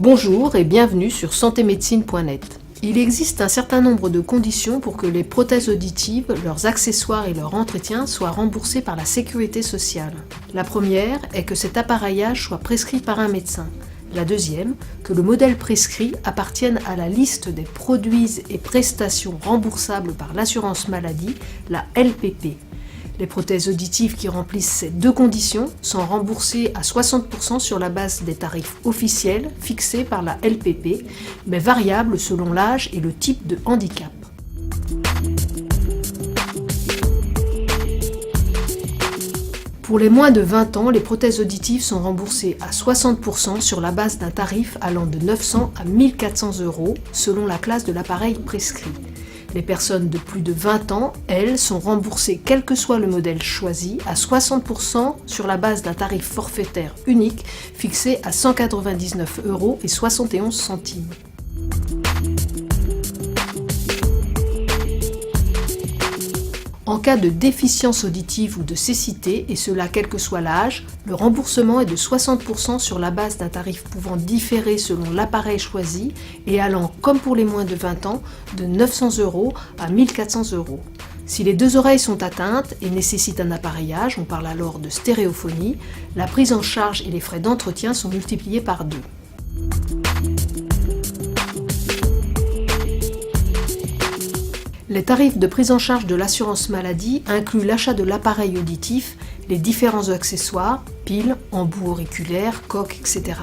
Bonjour et bienvenue sur santémédecine.net. Il existe un certain nombre de conditions pour que les prothèses auditives, leurs accessoires et leur entretien soient remboursés par la sécurité sociale. La première est que cet appareillage soit prescrit par un médecin. La deuxième, que le modèle prescrit appartienne à la liste des produits et prestations remboursables par l'assurance maladie, la LPP. Les prothèses auditives qui remplissent ces deux conditions sont remboursées à 60% sur la base des tarifs officiels fixés par la LPP, mais variables selon l'âge et le type de handicap. Pour les moins de 20 ans, les prothèses auditives sont remboursées à 60% sur la base d'un tarif allant de 900 à 1400 € selon la classe de l'appareil prescrit. Les personnes de plus de 20 ans, elles, sont remboursées quel que soit le modèle choisi à 60% sur la base d'un tarif forfaitaire unique fixé à 199,71 €. En cas de déficience auditive ou de cécité, et cela quel que soit l'âge, le remboursement est de 60% sur la base d'un tarif pouvant différer selon l'appareil choisi et allant, comme pour les moins de 20 ans, de 900 € à 1400 €. Si les deux oreilles sont atteintes et nécessitent un appareillage, on parle alors de stéréophonie, la prise en charge et les frais d'entretien sont multipliés par 2. Les tarifs de prise en charge de l'assurance maladie incluent l'achat de l'appareil auditif, les différents accessoires, piles, embouts auriculaires, coques, etc.,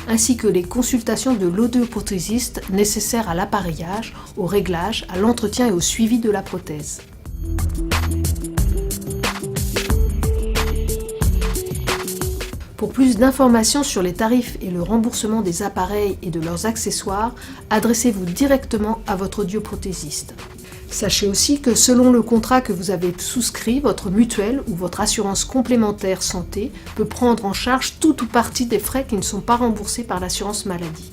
ainsi que les consultations de l'audioprothésiste nécessaires à l'appareillage, au réglage, à l'entretien et au suivi de la prothèse. Pour plus d'informations sur les tarifs et le remboursement des appareils et de leurs accessoires, adressez-vous directement à votre audioprothésiste. Sachez aussi que selon le contrat que vous avez souscrit, votre mutuelle ou votre assurance complémentaire santé peut prendre en charge tout ou partie des frais qui ne sont pas remboursés par l'assurance maladie.